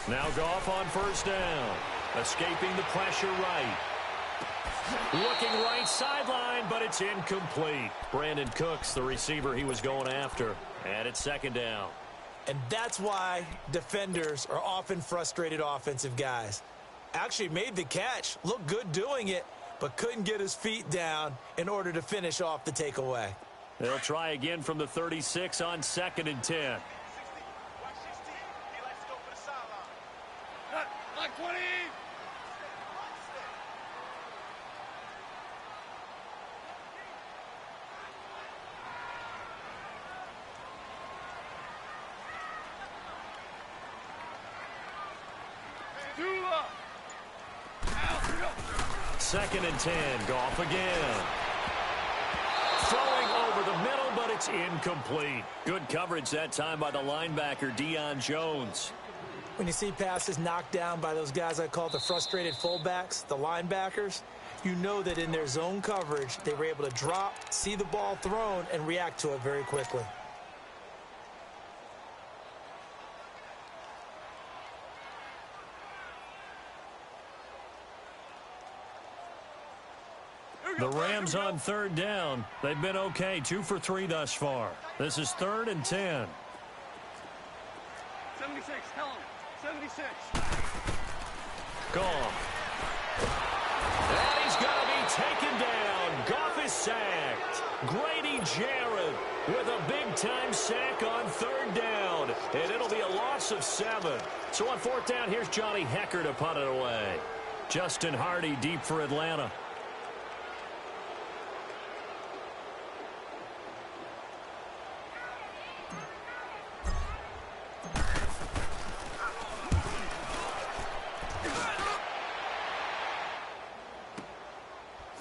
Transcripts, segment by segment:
Now Goff on first down. Escaping the pressure right. Looking right sideline, but it's incomplete. Brandon Cooks, the receiver he was going after. And it's second down. And that's why defenders are often frustrated offensive guys. Actually made the catch, looked good doing it, but couldn't get his feet down in order to finish off the takeaway. They'll try again from the 36 on 2nd and 10. Second and 10. Goff again. Throwing over the middle, but it's incomplete. Good coverage that time by the linebacker, Deion Jones. When you see passes knocked down by those guys I call the frustrated fullbacks, the linebackers, you know that in their zone coverage, they were able to drop, see the ball thrown, and react to it very quickly. The Rams on third down. They've been okay, 2 for 3 thus far. This is 3rd and 10. 76, tell him. 76. Goff. And he's going to be taken down. Goff is sacked. Grady Jarrett with a big-time sack on 3rd down. And it'll be a loss of 7. So on 4th down, here's Johnny Hecker to punt it away. Justin Hardy deep for Atlanta.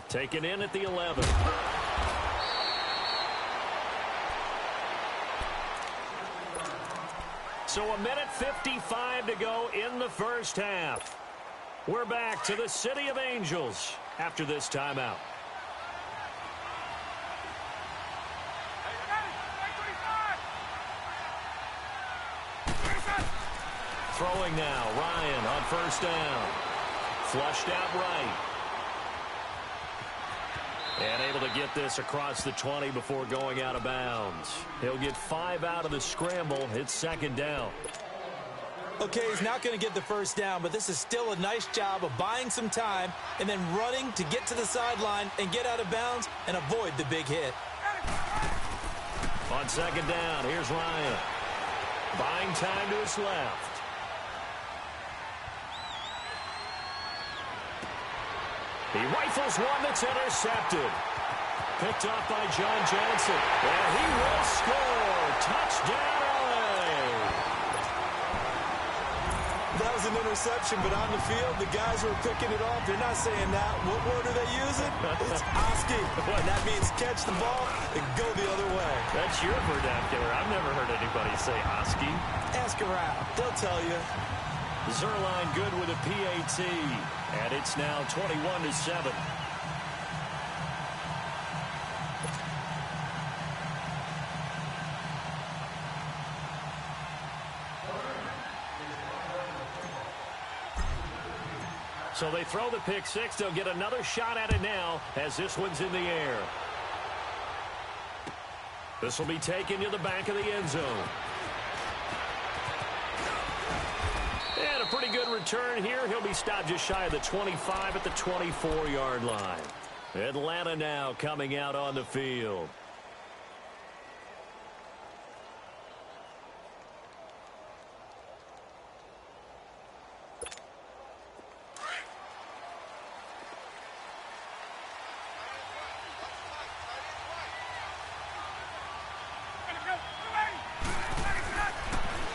Taken in at the 11. So 1:55 to go in the first half. We're back to the City of Angels after this timeout. Throwing now, Ryan on first down. Flushed out right. And able to get this across the 20 before going out of bounds. He'll get 5 out of the scramble. It's second down. Okay, he's not going to get the first down, but this is still a nice job of buying some time and then running to get to the sideline and get out of bounds and avoid the big hit. On second down, here's Ryan. Buying time to his left. He rifles one that's intercepted. Picked off by John Johnson. And he will score. Touchdown, LA. That was an interception, but on the field, the guys who are picking it off, they're not saying that. What word are they using? It's Oski. And that means catch the ball and go the other way. That's your vernacular. I've never heard anybody say Oski. Ask around. They'll tell you. Zerline good with a PAT. And it's now 21-7. So they throw the pick six. They'll get another shot at it now as this one's in the air. This will be taken to the back of the end zone. And a pretty good return here. He'll be stopped just shy of the 25 at the 24-yard line. Atlanta now coming out on the field.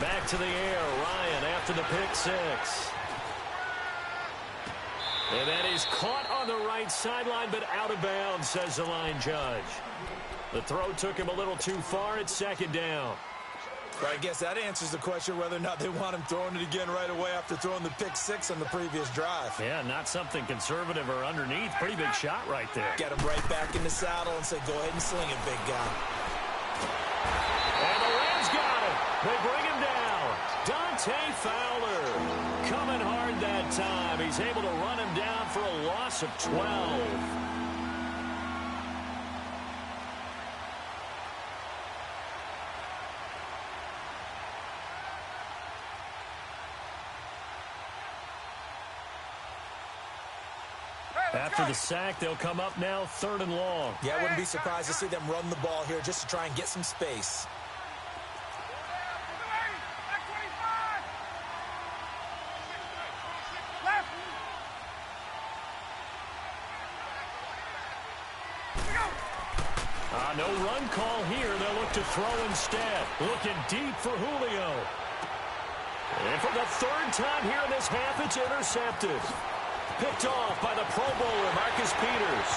Back to the air, Ryan after the pick six. And that is caught on the right sideline, but out of bounds, says the line judge. The throw took him a little too far. It's second down. Well, I guess that answers the question whether or not they want him throwing it again right away after throwing the pick six on the previous drive. Yeah, not something conservative or underneath. Pretty big shot right there. Get him right back in the saddle and say, go ahead and sling it, big guy. And the Rams got him. They bring him down. Dante Fowler. he's able to run him down for a loss of 12. After the sack, they'll come up now 3rd and long. Yeah, I wouldn't be surprised to see them run the ball here just to try and get some space. No run call here. They'll look to throw instead. Looking deep for Julio. And for the 3rd time here in this half, it's intercepted. Picked off by the Pro Bowler, Marcus Peters.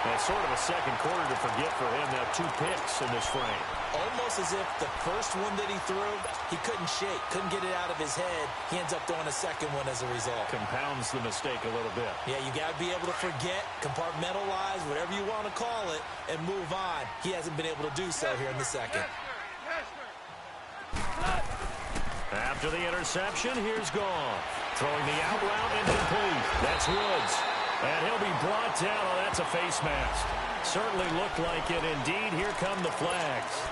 That's sort of a second quarter to forget for him. Now 2 picks in this frame. Almost as if the first one that he threw, he couldn't shake, couldn't get it out of his head. He ends up throwing a second one as a result. Compounds the mistake a little bit. Yeah, you got to be able to forget, compartmentalize, whatever you want to call it, and move on. He hasn't been able to do so here in the second. After the interception, here's Goff. Throwing the out route incomplete. That's Woods. And he'll be brought down. Oh, that's a face mask. Certainly looked like it. Indeed, here come the flags.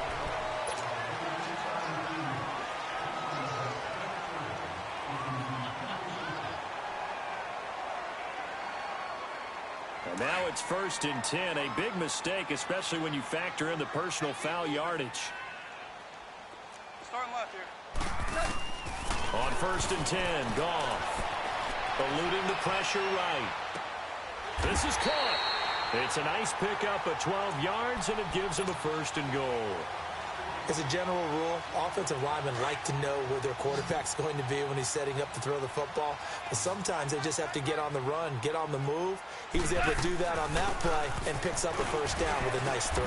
And now it's 1st and 10. A big mistake, especially when you factor in the personal foul yardage. Starting left here. On 1st and 10, Goff. Eluding the pressure right. This is caught. It's a nice pickup of 12 yards, and it gives him a 1st and goal. As a general rule, offensive linemen like to know where their quarterback's going to be when he's setting up to throw the football. But sometimes they just have to get on the run, get on the move. He was able to do that on that play and picks up a 1st down with a nice throw.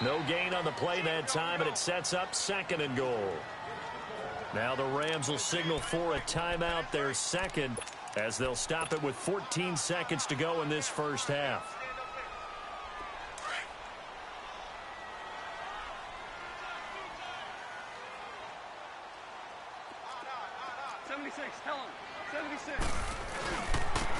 No gain on the play that time, and it sets up 2nd and goal. Now the Rams will signal for a timeout, their 2nd, as they'll stop it with 14 seconds to go in this first half. Tell him. 76.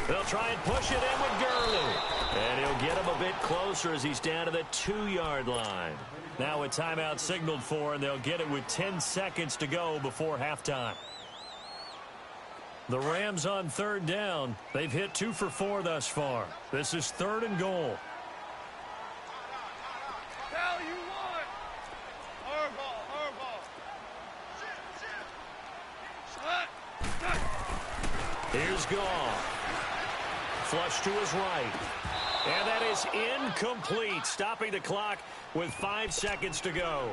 They'll try and push it in with Gurley. And he'll get him a bit closer as he's down to the 2-yard line. Now a timeout signaled for, and they'll get it with 10 seconds to go before halftime. The Rams on 3rd down. They've hit 2 for 4 thus far. This is 3rd and goal. Hell you want? Hardball. Here's Goff. Flush to his right. And that is incomplete, stopping the clock with 5 seconds to go.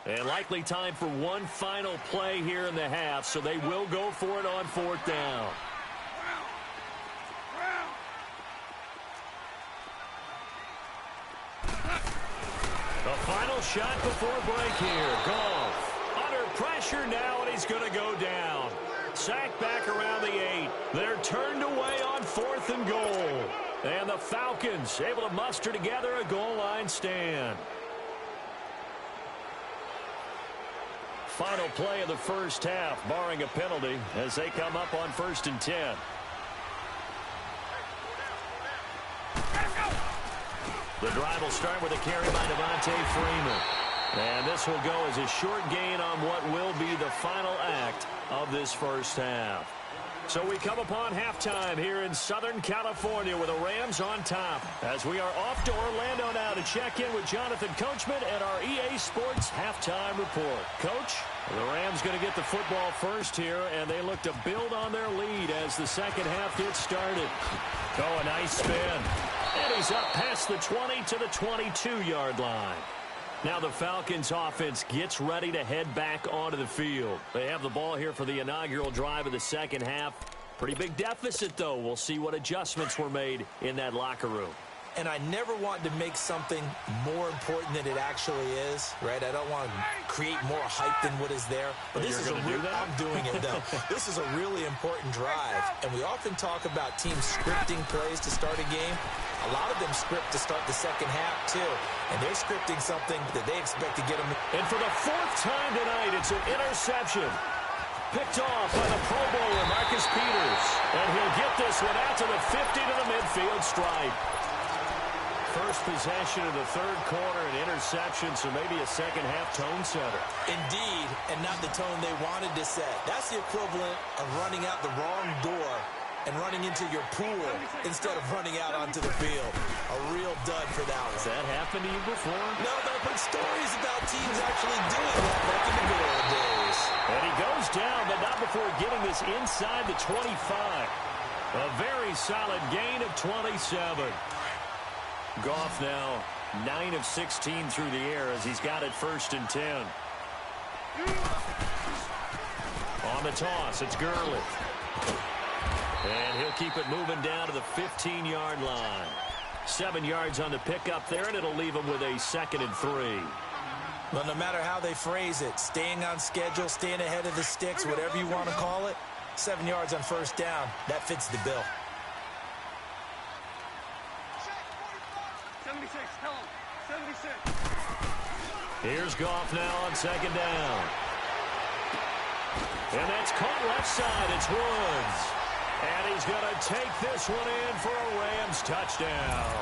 And likely time for one final play here in the half, so they will go for it on 4th down. The final shot before break here. Goff under pressure now, and he's going to go down. Sacked back around the 8. They're turned away on 4th and goal. And the Falcons able to muster together a goal line stand. Final play of the first half, barring a penalty, as they come up on 1st and 10. The drive will start with a carry by Devontae Freeman. And this will go as a short gain on what will be the final act of this first half. So we come upon halftime here in Southern California with the Rams on top, as we are off to Orlando now to check in with Jonathan Coachman and our EA Sports halftime report. Coach, the Rams going to get the football first here, and they look to build on their lead as the second half gets started. Oh, a nice spin. And he's up past the 20 to the 22-yard line. Now the Falcons offense gets ready to head back onto the field. They have the ball here for the inaugural drive of the second half. Pretty big deficit, though. We'll see what adjustments were made in that locker room. And I never want to make something more important than it actually is, right? I don't want to create more hype than what is there. But this is I'm doing it, though. This is a really important drive. And we often talk about teams scripting plays to start a game. A lot of them script to start the second half, too. And they're scripting something that they expect to get them. And for the fourth time tonight, it's an interception. Picked off by the Pro Bowler, Marcus Peters. And he'll get this one out to the 50 to the midfield stripe. First possession of the third quarter, an interception, so maybe a second-half tone setter. Indeed, and not the tone they wanted to set. That's the equivalent of running out the wrong door and running into your pool instead of running out onto the field. A real dud for that one. Has that happened to you before? No, but I've heard stories about teams actually doing that back in the good old days. And he goes down, but not before getting this inside the 25. A very solid gain of 27. Goff now 9 of 16 through the air as he's got it 1st and 10. On the toss, it's Gurley. And he'll keep it moving down to the 15-yard line. 7 yards on the pickup there, and it'll leave him with a 2nd and 3. Well, no matter how they phrase it, staying on schedule, staying ahead of the sticks, whatever you want to call it, 7 yards on 1st down, that fits the bill. 76, tell him. 76. Here's Goff now on 2nd down. And that's caught left side. It's Woods. And he's going to take this one in for a Rams touchdown.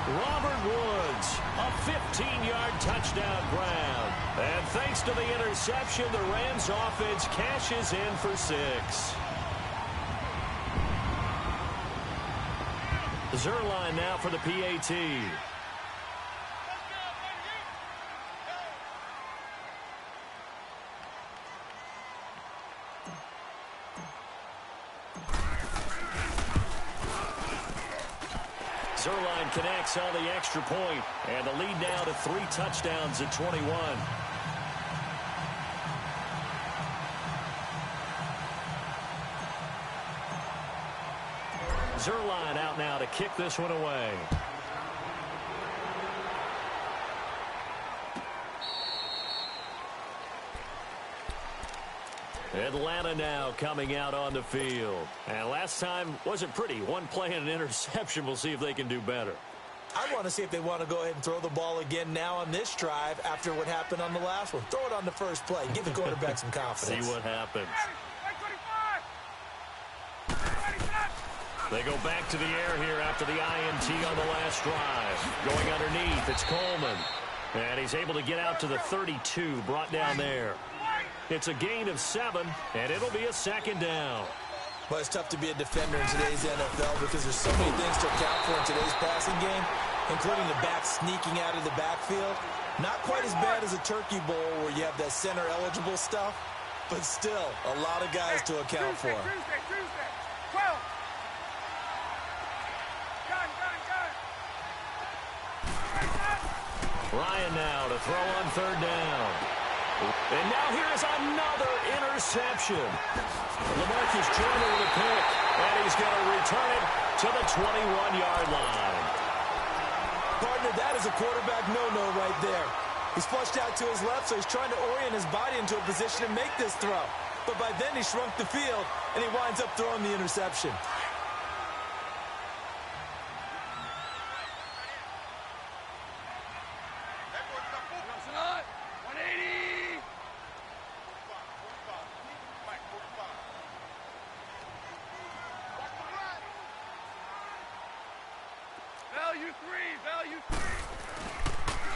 Robert Woods, a 15-yard touchdown grab. And thanks to the interception, the Rams offense cashes in for 6. Zerline now for the PAT. Zerline connects on the extra point, and the lead now to 3 touchdowns at 21. Zerline out now to kick this one away. Atlanta now coming out on the field. And last time wasn't pretty. One play and an interception. We'll see if they can do better. I want to see if they want to go ahead and throw the ball again now on this drive after what happened on the last one. Throw it on the first play. Give the quarterback some confidence. See what happens. They go back to the air here after the INT on the last drive. Going underneath, it's Coleman. And he's able to get out to the 32, brought down there. It's a gain of 7, and it'll be a 2nd down. Well, it's tough to be a defender in today's NFL because there's so many things to account for in today's passing game, including the back sneaking out of the backfield. Not quite as bad as a turkey bowl where you have that center-eligible stuff, but still a lot of guys to account for. Tuesday. 12. Ryan now to throw on 3rd down. And now here's another interception. LaMarcus Joyner with a pick, and he's going to return it to the 21-yard line. Partner, that is a quarterback no-no right there. He's flushed out to his left, so he's trying to orient his body into a position to make this throw. But by then he shrunk the field, and he winds up throwing the interception.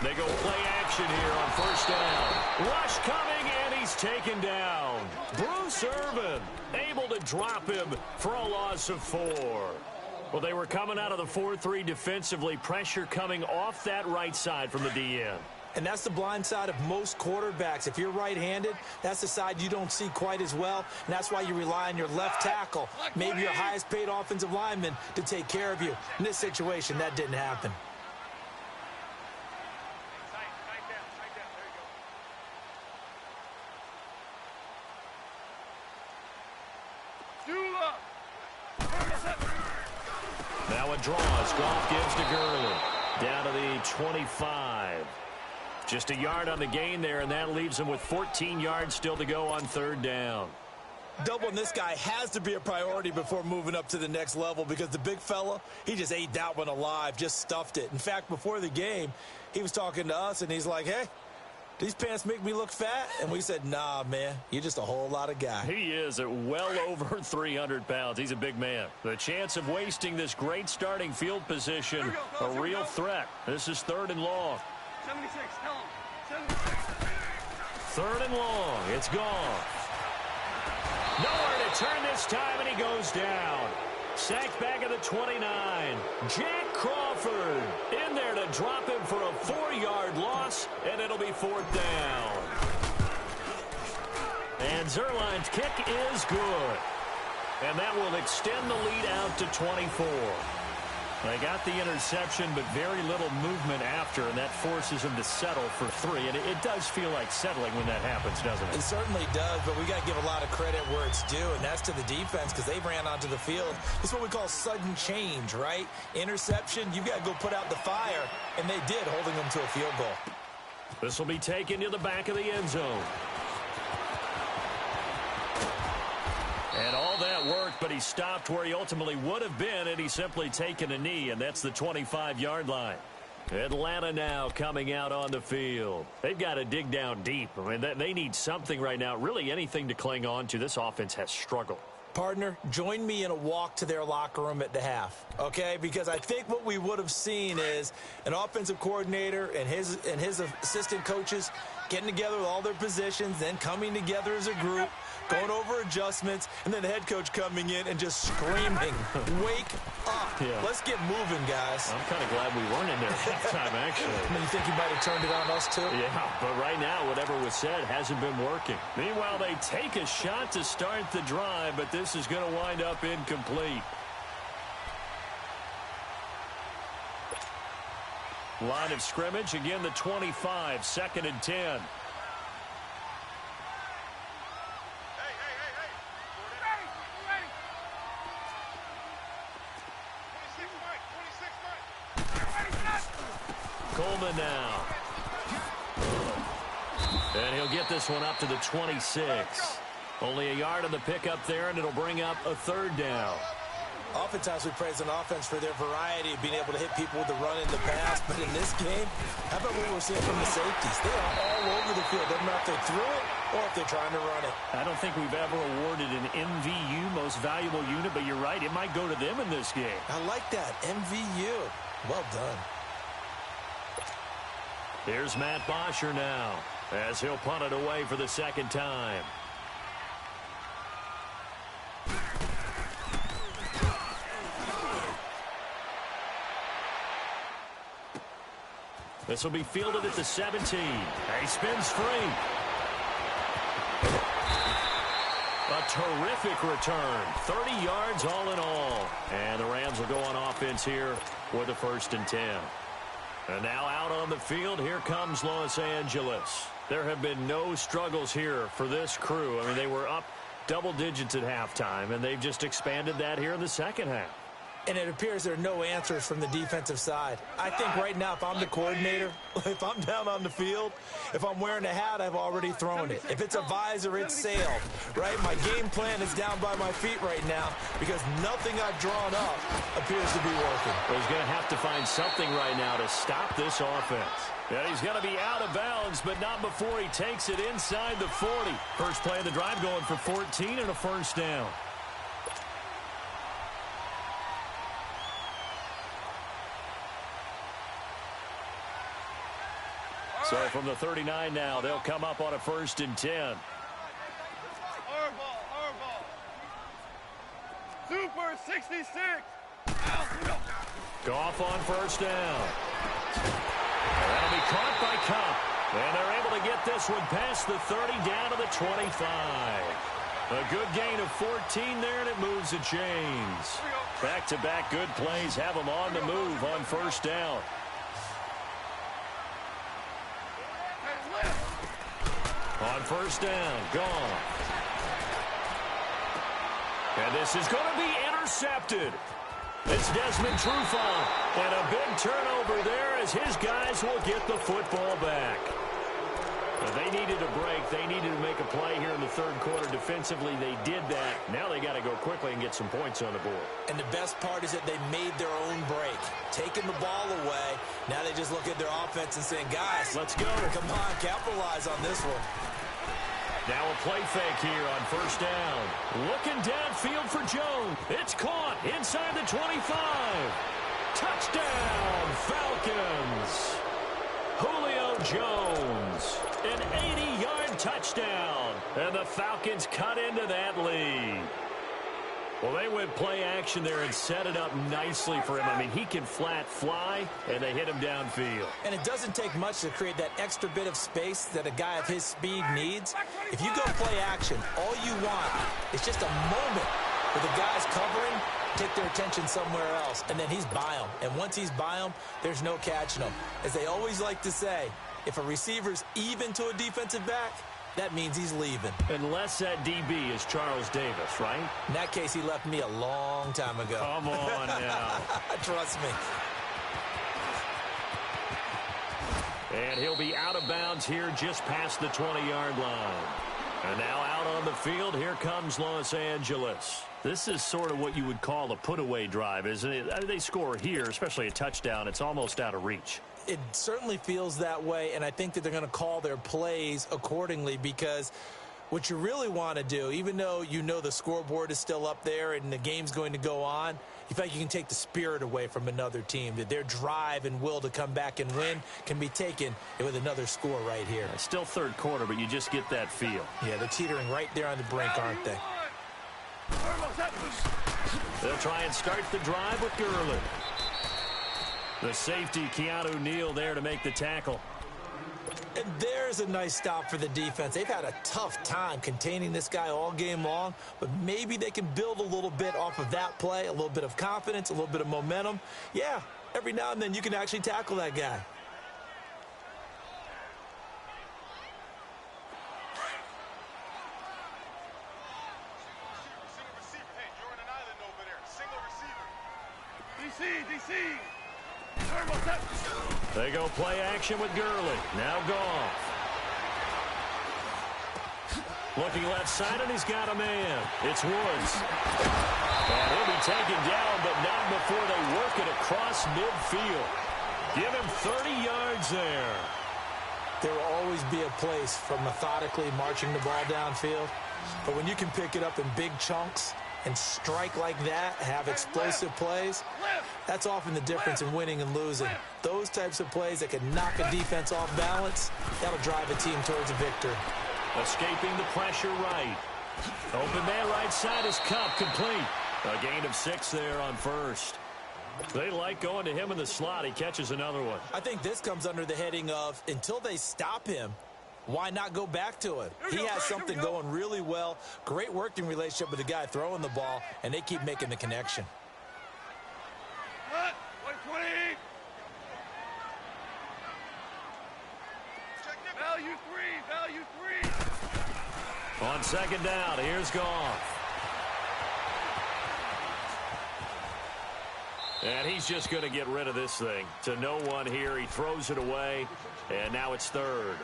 They go play action here on 1st down. Rush coming, and he's taken down. Bruce Irvin able to drop him for a loss of 4. Well, they were coming out of the 4-3 defensively. Pressure coming off that right side from the DN. And that's the blind side of most quarterbacks. If you're right-handed, that's the side you don't see quite as well. And that's why you rely on your left tackle, maybe your highest-paid offensive lineman, to take care of you. In this situation, that didn't happen. Now it draws. Goff gives to Gurley. Down to the 25. Just a yard on the gain there, and that leaves him with 14 yards still to go on third down. Doubling this guy has to be a priority before moving up to the next level because the big fella, he just ate that one alive, just stuffed it. In fact, before the game, he was talking to us, and he's like, hey, these pants make me look fat? And we said, nah, man, you're just a whole lot of guy. He is at well over 300 pounds. He's a big man. The chance of wasting this great starting field position, a real threat. This is third and long. 76, tell him. 76. Third and long. It's gone. Nowhere to turn this time, and he goes down. Sacked back at the 29. Jack Crawford in there to drop him for a 4-yard loss, and it'll be fourth down. And Zerline's kick is good. And that will extend the lead out to 24. They got the interception, but very little movement after, and that forces them to settle for 3. And it does feel like settling when that happens, doesn't it? It certainly does, but we got to give a lot of credit where it's due, and that's to the defense because they ran onto the field. This is what we call sudden change, right? Interception, you got to go put out the fire, and they did, holding them to a field goal. This will be taken to the back of the end zone. And all that worked, but he stopped where he ultimately would have been, and he's simply taken a knee, and that's the 25-yard line. Atlanta now coming out on the field. They've got to dig down deep. I mean, they need something right now, really anything to cling on to. This offense has struggled. Partner, join me in a walk to their locker room at the half, okay? Because I think what we would have seen is an offensive coordinator and his assistant coaches getting together with all their positions, then coming together as a group, going over adjustments, and then the head coach coming in and just screaming, wake up. Yeah. Let's get moving, guys. I'm kind of glad we weren't in there at halftime, actually. I mean, you think he might have turned it on us, too? Yeah, but right now, whatever was said hasn't been working. Meanwhile, they take a shot to start the drive, but this is going to wind up incomplete. Line of scrimmage, again the 25, 2nd and 10. Coleman now. And he'll get this one up to the 26. Only a yard on the pickup there, and it'll bring up a third down. Oftentimes we praise an offense for their variety of being able to hit people with the run and the pass, but in this game, how about what we're seeing from the safeties? They are all over the field. Doesn't matter if they threw it or if they're trying to run it. I don't think we've ever awarded an MVU, most valuable unit, but you're right, it might go to them in this game. I like that, MVU. Well done. Here's Matt Bosher now, as he'll punt it away for the second time. This will be fielded at the 17. He spins free. A terrific return. 30 yards all in all. And the Rams will go on offense here with a 1st and 10. And now out on the field, here comes Los Angeles. There have been no struggles here for this crew. I mean, they were up double digits at halftime, and they've just expanded that here in the second half. And it appears there are no answers from the defensive side. I think right now, if I'm the coordinator, if I'm down on the field, if I'm wearing a hat, I've already thrown it. If it's a visor, it's sailed, right? My game plan is down by my feet right now because nothing I've drawn up appears to be working. Well, he's going to have to find something right now to stop this offense. Yeah, he's going to be out of bounds, but not before he takes it inside the 40. First play of the drive going for 14 and a 1st down. So from the 39 now, they'll come up on a 1st and 10. Hardball. Super 66. Goff on 1st down. That'll be caught by Cup. And they're able to get this one past the 30 down to the 25. A good gain of 14 there, and it moves the chains. Back-to-back good plays have them on the move on 1st down. On 1st down, gone. And this is going to be intercepted. It's Desmond Trufant, and a big turnover there as his guys will get the football back. They needed a break. They needed to make a play here in the third quarter. Defensively, they did that. Now they got to go quickly and get some points on the board. And the best part is that they made their own break. Taking the ball away, now they just look at their offense and saying, guys, let's go. Come on, capitalize on this one. Now a play fake here on first down. Looking downfield for Jones. It's caught inside the 25. Touchdown, Falcons. Julio Jones, an 80-yard touchdown. And the Falcons cut into that lead. Well, they went play action there and set it up nicely for him. I mean, he can flat fly, and they hit him downfield. And it doesn't take much to create that extra bit of space that a guy of his speed needs. If you go play action, all you want is just a moment where the guy's covering, take their attention somewhere else, and then he's by him. And once he's by him, there's no catching him. As they always like to say, if a receiver's even to a defensive back, that means he's leaving. Unless that DB is Charles Davis, right? In that case, he left me a long time ago. Come on now. Trust me. And he'll be out of bounds here just past the 20-yard line. And now out on the field, here comes Los Angeles. This is sort of what you would call a put-away drive, isn't it? They score here, especially a touchdown. It's almost out of reach. It certainly feels that way, and I think that they're going to call their plays accordingly, because what you really want to do, even though you know the scoreboard is still up there and the game's going to go on, you feel like you can take the spirit away from another team, that their drive and will to come back and win can be taken with another score right here. It's still third quarter, but you just get that feel. Yeah, they're teetering right there on the brink, aren't they? They'll try and start the drive with Gurley. The safety, Keanu Neal, there to make the tackle. And there's a nice stop for the defense. They've had a tough time containing this guy all game long, but maybe they can build a little bit off of that play, a little bit of confidence, a little bit of momentum. Yeah, every now and then you can actually tackle that guy. DC. They go play action with Gurley. Now Goff. Looking left side, and he's got a man. It's Woods. And he'll be taken down, but not before they work it across midfield. Give him 30 yards there. There will always be a place for methodically marching the ball downfield. But when you can pick it up in big chunks and strike like that, have explosive plays, that's often the difference in winning and losing. Those types of plays that can knock a defense off balance, that'll drive a team towards a victory. Escaping the pressure right. Open man right side is Cup, complete. A gain of 6 there on first. They like going to him in the slot. He catches another one. I think this comes under the heading of, until they stop him, why not go back to him? He has something going really well. Great working relationship with the guy throwing the ball, and they keep making the connection. Cut. 120. Value three. On second down, here's Goff. And he's just going to get rid of this thing. To no one here. He throws it away, and now it's third.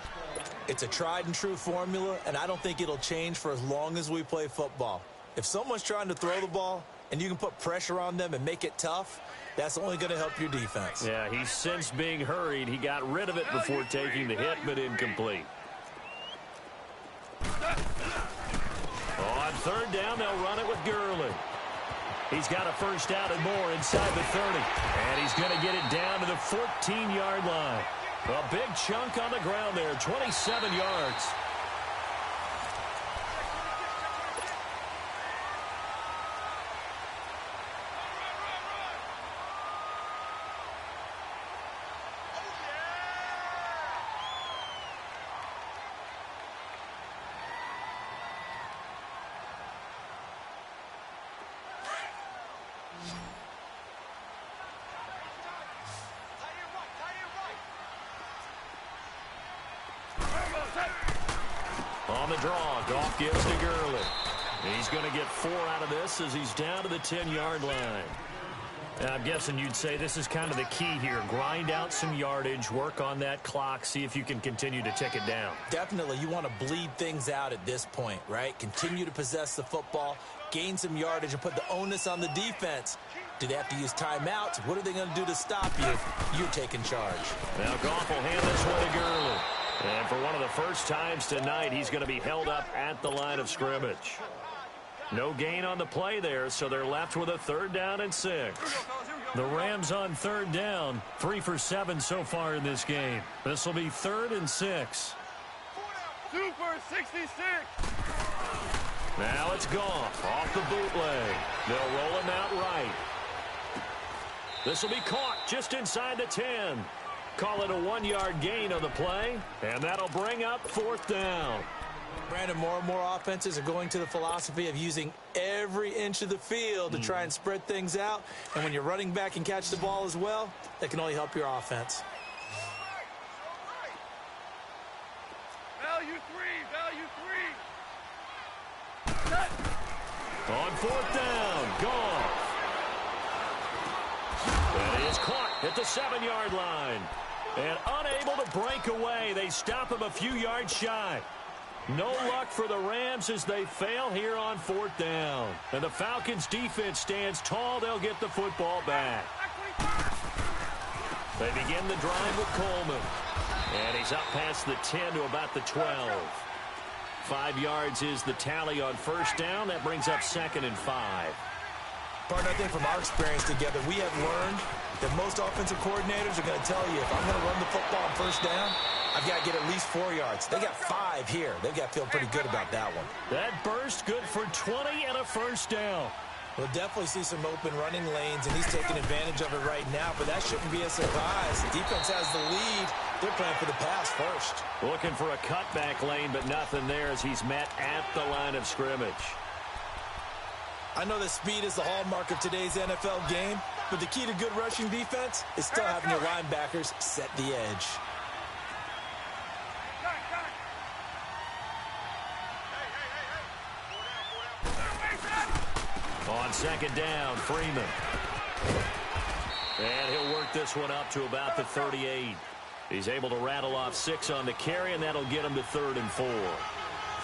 It's a tried-and-true formula, and I don't think it'll change for as long as we play football. If someone's trying to throw the ball and you can put pressure on them and make it tough, that's only going to help your defense. Yeah, he's sensed being hurried. He got rid of it before taking the hit, but incomplete. On third down, they'll run it with Gurley. He's got a first down and more inside the 30. And he's going to get it down to the 14-yard line. A big chunk on the ground there, 27 yards. On the draw, Goff gives to Gurley. He's going to get 4 out of this as he's down to the 10-yard line. I'm guessing you'd say this is kind of the key here. Grind out some yardage, work on that clock, see if you can continue to tick it down. Definitely, you want to bleed things out at this point, right? Continue to possess the football, gain some yardage, and put the onus on the defense. Do they have to use timeouts? What are they going to do to stop you? You're taking charge. Now Goff will hand this one to Gurley. And for one of the first times tonight, he's going to be held up at the line of scrimmage. No gain on the play there, so they're left with a 3rd down and 6. The Rams on 3rd down, 3 for 7 so far in this game. This will be 3rd and 6. 2 for 66. Now it's Goff off the bootleg. They'll roll him out right. This will be caught just inside the 10. Call it a 1-yard gain on the play, and that'll bring up 4th down. Brandon, more and more offenses are going to the philosophy of using every inch of the field to try and spread things out. And when you're running back and catch the ball as well, that can only help your offense. Value 3. Cut. On 4th down, Goff. And he is caught at the 7-yard line. And unable to break away, they stop him a few yards shy. No luck for the Rams as they fail here on 4th down. And the Falcons' defense stands tall. They'll get the football back. They begin the drive with Coleman. And he's up past the 10 to about the 12. 5 yards is the tally on 1st down. That brings up 2nd and 5. Partner, I think from our experience together, we have learned that most offensive coordinators are going to tell you, if I'm going to run the football on 1st down, I've got to get at least 4 yards. They got 5 here. They've got to feel pretty good about that one. That burst good for 20 and a 1st down. We'll definitely see some open running lanes, and he's taking advantage of it right now, but that shouldn't be a surprise. The defense has the lead. They're playing for the pass first. Looking for a cutback lane, but nothing there as he's met at the line of scrimmage. I know that speed is the hallmark of today's NFL game, but the key to good rushing defense is still having your linebackers set the edge. On 2nd down, Freeman. And he'll work this one up to about the 38. He's able to rattle off 6 on the carry, and that'll get him to 3rd and 4.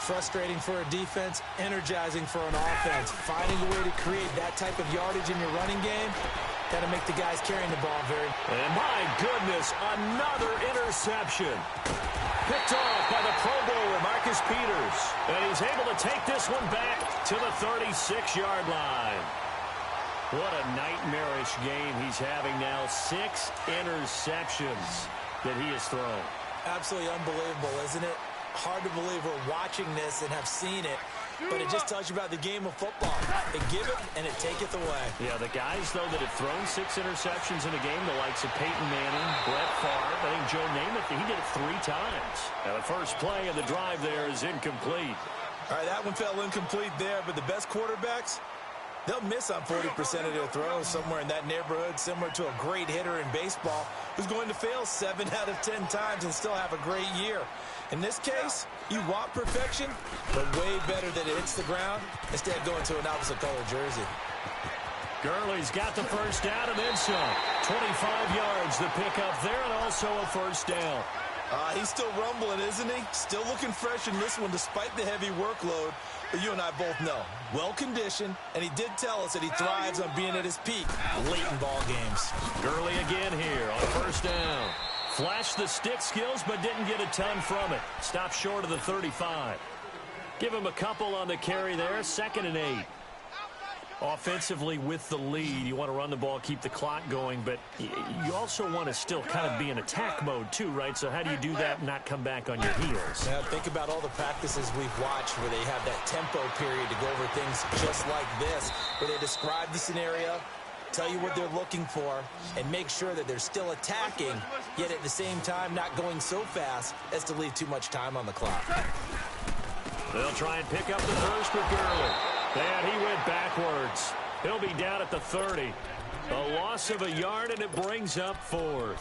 Frustrating for a defense, energizing for an offense. Finding a way to create that type of yardage in your running game, got to make the guys carrying the ball very... And my goodness, another interception. Picked off by the Pro Bowler, Marcus Peters. And he's able to take this one back to the 36-yard line. What a nightmarish game he's having now. 6 interceptions that he has thrown. Absolutely unbelievable, isn't it? Hard to believe we're watching this and have seen it, but it just tells you about the game of football. They give it and it taketh away. Yeah, the guys, though, that have thrown 6 interceptions in a game, the likes of Peyton Manning, Brett Favre, I think Joe Namath, he did it 3 times. Now, the first play of the drive there is incomplete. All right, that one fell incomplete there, but the best quarterbacks, they'll miss on 40% of their throws, somewhere in that neighborhood, similar to a great hitter in baseball who's going to fail 7 out of 10 times and still have a great year. In this case, you want perfection, but way better that it hits the ground instead of going to an opposite color jersey. Gurley's got the first down and then some. 25 yards the pickup there, and also a 1st down. He's still rumbling, isn't he? Still looking fresh in this one despite the heavy workload. But you and I both know, well-conditioned, and he did tell us that he thrives on being at his peak late in ball games. Gurley again here on 1st down. Flashed the stick skills, but didn't get a ton from it. Stopped short of the 35. Give him a couple on the carry there. 2nd and 8. Offensively with the lead, you want to run the ball, keep the clock going, but you also want to still kind of be in attack mode too, right? So how do you do that and not come back on your heels? Now, think about all the practices we've watched where they have that tempo period to go over things just like this, where they describe the scenario, tell you what they're looking for, and make sure that they're still attacking, yet at the same time not going so fast as to leave too much time on the clock. They'll try and pick up the first with Gurley. And he went backwards. He'll be down at the 30. A loss of a yard, and it brings up 4th.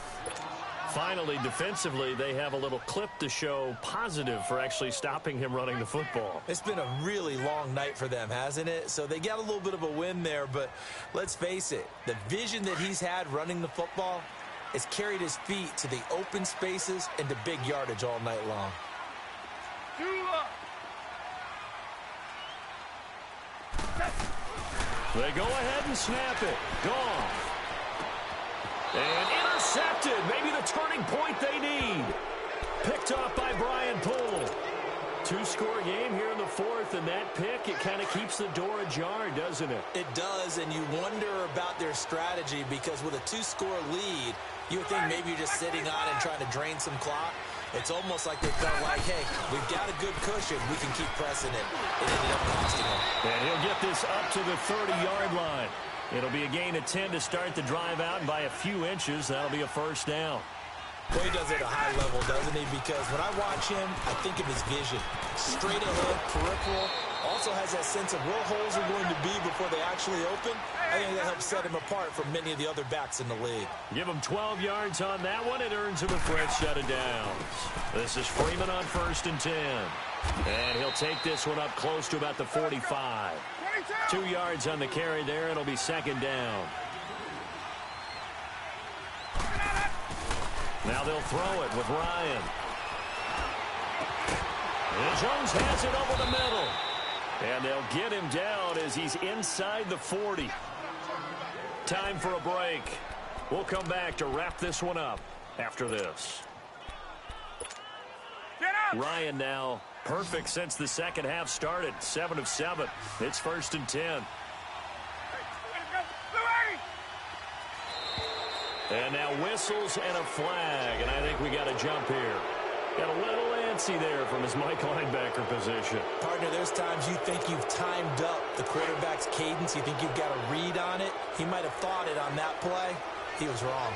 Finally, defensively, they have a little clip to show positive for actually stopping him running the football. It's been a really long night for them, hasn't it? So they got a little bit of a win there, but let's face it, the vision that he's had running the football has carried his feet to the open spaces and to big yardage all night long. They go ahead and snap it. Gone. And intercepted. Maybe the turning point they need. Picked off by Brian Poole. Two-score game here in the fourth, and that pick, it kind of keeps the door ajar, doesn't it? It does, and you wonder about their strategy because with a two-score lead, you would think maybe you're just sitting on and trying to drain some clock. It's almost like they felt like, hey, we've got a good cushion. We can keep pressing it. It ended up costing them. And he'll get this up to the 30-yard line. It'll be a gain of 10 to start the drive out, and by a few inches, that'll be a first down. Well, he does it at a high level, doesn't he? Because when I watch him, I think of his vision. Straight ahead, peripheral. Also has that sense of where holes are going to be before they actually open. I think that helps set him apart from many of the other backs in the league. Give him 12 yards on that one. It earns him a fresh set of downs. This is Freeman on 1st and 10. And he'll take this one up close to about the 45. 2 yards on the carry there. It'll be 2nd down. Now they'll throw it with Ryan. And Jones has it over the middle. And they'll get him down as he's inside the 40. Time for a break. We'll come back to wrap this one up after this. Ryan now perfect since the second half started. 7 of 7. It's 1st and 10. And now whistles and a flag, and I think we got a jump here. Got a little antsy there from his Mike linebacker position. Partner, there's times you think you've timed up the quarterback's cadence. You think you've got a read on it. He might have thought it on that play. He was wrong.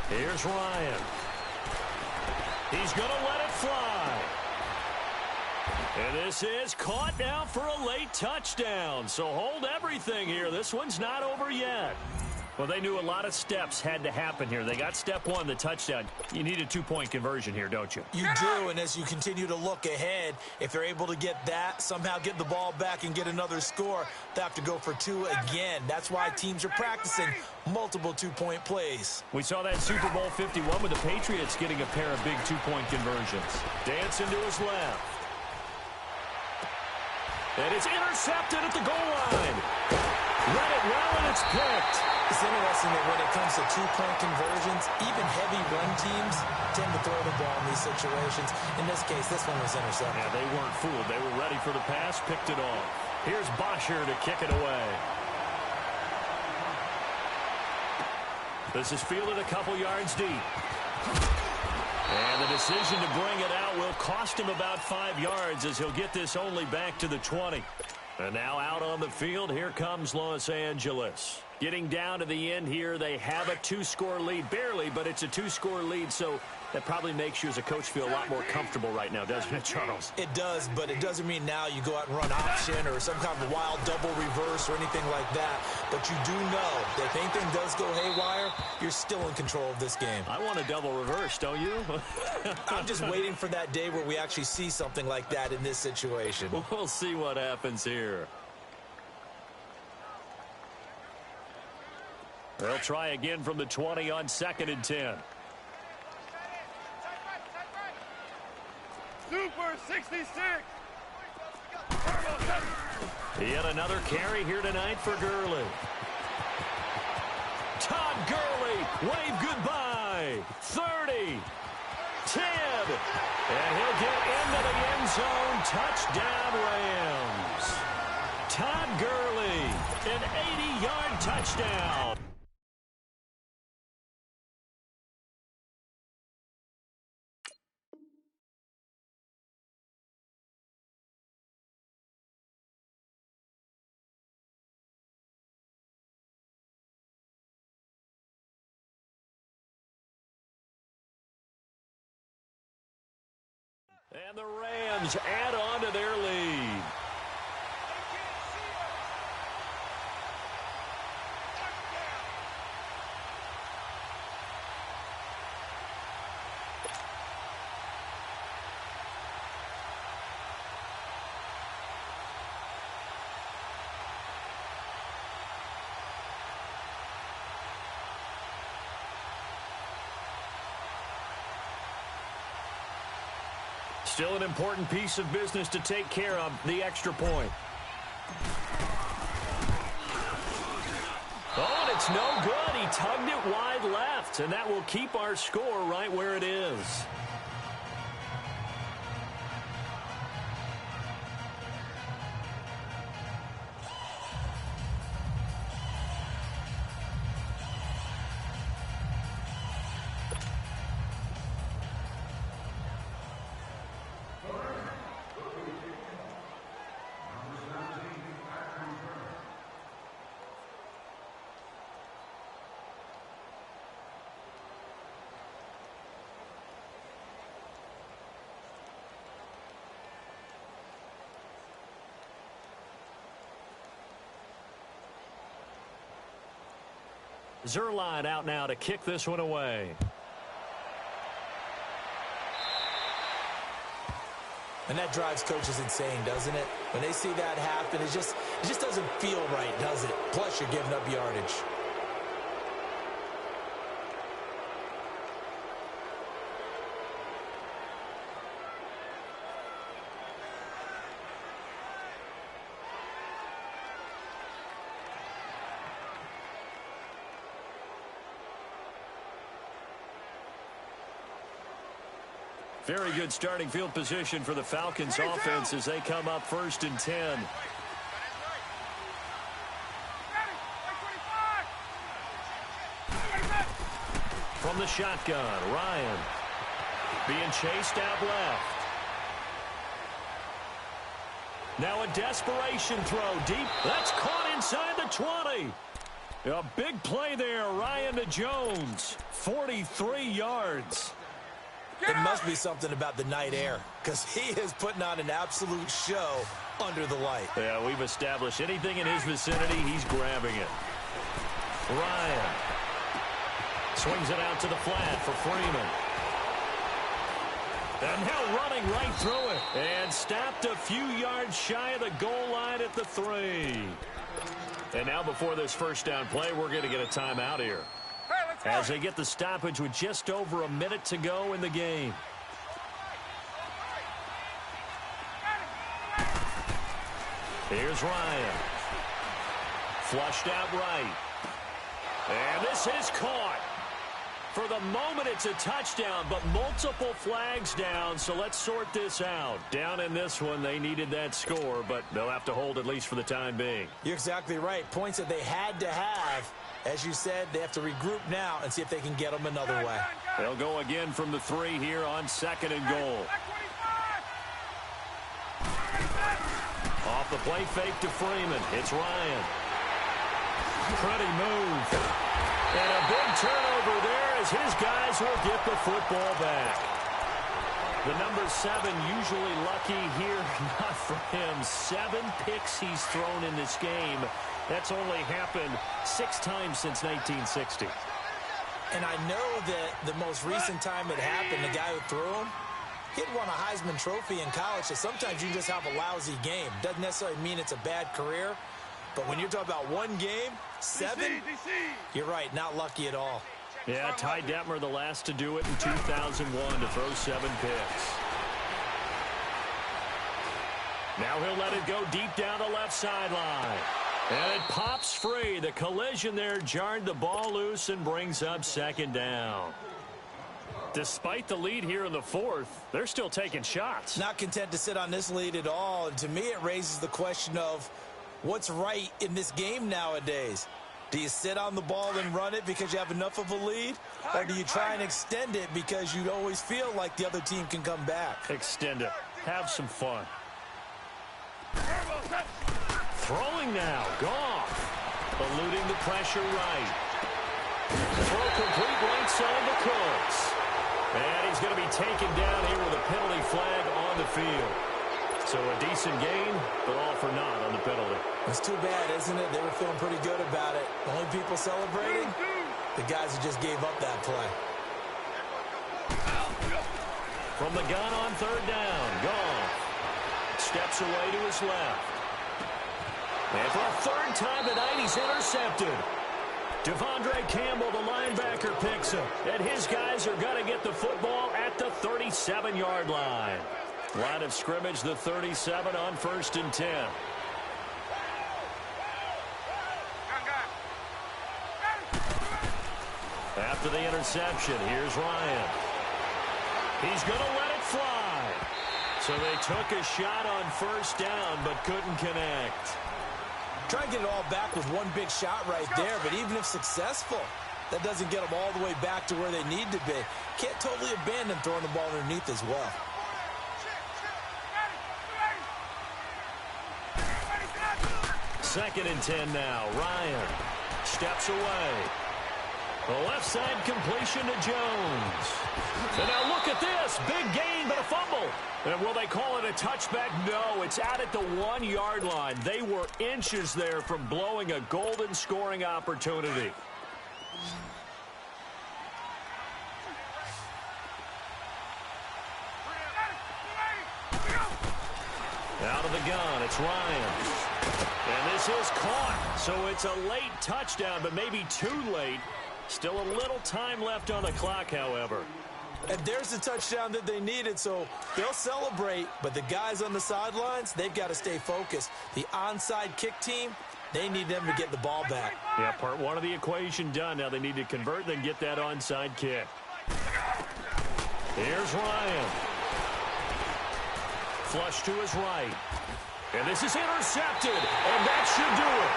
Here's Ryan. He's going to let it fly. And this is caught now for a late touchdown. So hold everything here. This one's not over yet. Well, they knew a lot of steps had to happen here. They got step one, the touchdown. You need a two-point conversion here, don't you? You do, and as you continue to look ahead, if they're able to get that, somehow get the ball back and get another score, they have to go for two again. That's why teams are practicing multiple two-point plays. We saw that Super Bowl 51 with the Patriots getting a pair of big two-point conversions. Dancing to his left. And it's intercepted at the goal line. Read it well, and it's picked. It's interesting that when it comes to two-point conversions, even heavy run teams tend to throw the ball in these situations. In this case, this one was intercepted. Yeah, they weren't fooled. They were ready for the pass, picked it off. Here's Bosher to kick it away. This is fielded a couple yards deep. And the decision to bring it out will cost him about 5 yards as he'll get this only back to the 20. And now out on the field, here comes Los Angeles. Getting down to the end here, they have a two-score lead. Barely, but it's a two-score lead, so that probably makes you as a coach feel a lot more comfortable right now, doesn't it, Charles? It does, but it doesn't mean now you go out and run option or some kind of wild double reverse or anything like that. But you do know that if anything does go haywire, you're still in control of this game. I want a double reverse, don't you? I'm just waiting for that day where we actually see something like that in this situation. We'll see what happens here. They'll try again from the 20 on 2nd and 10. Super 66. Yet another carry here tonight for Gurley. Todd Gurley, wave goodbye. 30, 10, and he'll get into the end zone. Touchdown, Rams. Todd Gurley, an 80-yard touchdown. And the Rams add on to their lead. Still an important piece of business to take care of, the extra point. Oh, and it's no good. He tugged it wide left, and that will keep our score right where it is. Zerline out now to kick this one away. And that drives coaches insane, doesn't it? When they see that happen, it just doesn't feel right, does it? Plus, you're giving up yardage. Very good starting field position for the Falcons offense as they come up 1st and 10. From the shotgun, Ryan being chased out left. Now a desperation throw deep. That's caught inside the 20. A big play there, Ryan to Jones. 43 yards. It must be something about the night air, because he is putting on an absolute show under the light. Yeah, we've established anything in his vicinity, he's grabbing it. Ryan swings it out to the flat for Freeman. And now running right through it. And stopped a few yards shy of the goal line at the 3. And now before this first down play, we're going to get a timeout here, as they get the stoppage with just over a minute to go in the game. Here's Ryan. Flushed out right. And this is caught. For the moment, it's a touchdown, but multiple flags down, so let's sort this out. Down in this one, they needed that score, but they'll have to hold at least for the time being. You're exactly right. Points that they had to have. As you said, they have to regroup now and see if they can get them another way. They'll go again from the 3 here on 2nd and goal. Off the play fake to Freeman. It's Ryan. Pretty move. And a big turnover there as his guys will get the football back. The number 7 usually lucky here. Not for him. 7 picks he's thrown in this game. That's only happened 6 times since 1960. And I know that the most recent time it happened, the guy who threw him, he had won a Heisman Trophy in college, so sometimes you just have a lousy game. Doesn't necessarily mean it's a bad career, but when you're talking about one game, 7, you're right, not lucky at all. Yeah, Ty Detmer, the last to do it in 2001, to throw 7 picks. Now he'll let it go deep down the left sideline. And it pops free. The collision there jarred the ball loose and brings up 2nd down. Despite the lead here in the 4th, they're still taking shots. Not content to sit on this lead at all. And to me, it raises the question of what's right in this game nowadays. Do you sit on the ball and run it because you have enough of a lead? Or do you try and extend it because you always feel like the other team can come back? Extend it. Have some fun. Throwing now. Goff. Eluding the pressure right. Throw complete right side to Cooks. And he's going to be taken down here with a penalty flag on the field. So a decent gain, but all for naught on the penalty. It's too bad, isn't it? They were feeling pretty good about it. The only people celebrating, the guys who just gave up that play. From the gun on third down, Goff steps away to his left. And for a third time tonight, he's intercepted. Devondre Campbell, the linebacker, picks him. And his guys are going to get the football at the 37-yard line. Line of scrimmage, the 37 on 1st and 10. After the interception, here's Ryan. He's going to let it fly. So they took a shot on 1st down, but couldn't connect. Try and get it all back with one big shot right there, but even if successful, that doesn't get them all the way back to where they need to be. Can't totally abandon throwing the ball underneath as well. Second and 10 now. Ryan steps away. The left side completion to Jones. And now look at this. Big gain, but a fumble. And will they call it a touchback? No, it's out at the 1-yard line. They were inches there from blowing a golden scoring opportunity. Out of the gun, it's Ryan. And this is caught. So it's a late touchdown, but maybe too late. Still a little time left on the clock, however. And there's the touchdown that they needed, so they'll celebrate. But the guys on the sidelines, they've got to stay focused. The onside kick team, they need them to get the ball back. Yeah, part one of the equation done. Now they need to convert and get that onside kick. Here's Ryan. Flush to his right. And this is intercepted, and that should do it.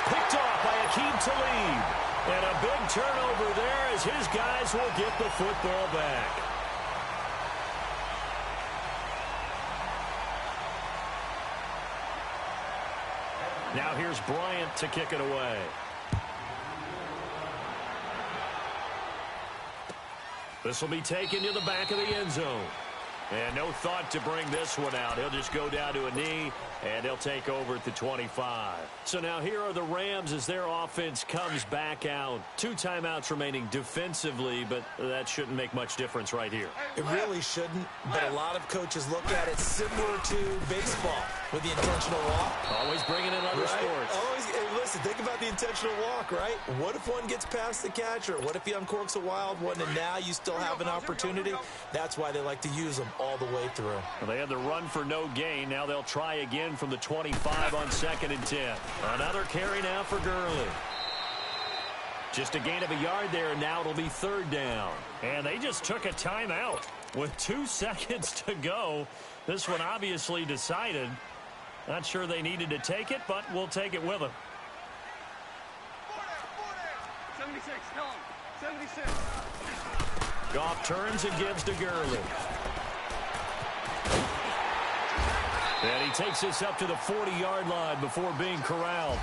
Picked off by Aqib Talib. And a big turnover there as his guys will get the football back. Now here's Bryant to kick it away. This will be taken to the back of the end zone. And no thought to bring this one out. He'll just go down to a knee, and they'll take over at the 25. So now here are the Rams as their offense comes back out. 2 timeouts remaining defensively, but that shouldn't make much difference right here. It really shouldn't, but a lot of coaches look at it similar to baseball with the intentional walk. Always bringing in other sports. Always, hey, listen, think about the intentional walk, right? What if one gets past the catcher? What if he uncorks a wild one, and now you still have an opportunity? That's why they like to use them all the way through. Well, they had the run for no gain. Now they'll try again from the 25 on 2nd and 10. Another carry now for Gurley. Just a gain of a yard there, and now it'll be 3rd down. And they just took a timeout with 2 seconds to go. This one obviously decided. Not sure they needed to take it, but we'll take it with them. 76, tell him. 76. Goff turns and gives to Gurley. And he takes this up to the 40-yard line before being corralled.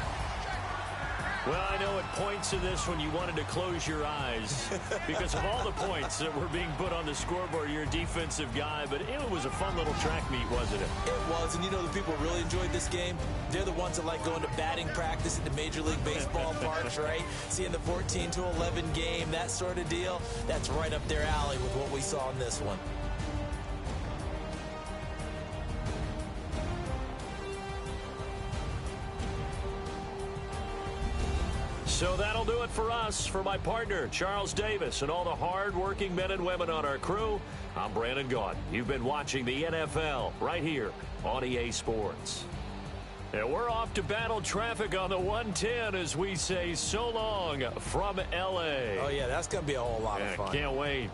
Well, I know at points of this when you wanted to close your eyes because of all the points that were being put on the scoreboard. You're a defensive guy, but it was a fun little track meet, wasn't it? It was, and you know the people really enjoyed this game? They're the ones that like going to batting practice at the Major League Baseball parks, right? Seeing the 14-11 game, that sort of deal, that's right up their alley with what we saw in this one. So that'll do it for us. For my partner, Charles Davis, and all the hard-working men and women on our crew, I'm Brandon Gaudin. You've been watching the NFL right here on EA Sports. And we're off to battle traffic on the 110 as we say so long from L.A. Oh, yeah, that's going to be a whole lot of fun. Can't wait.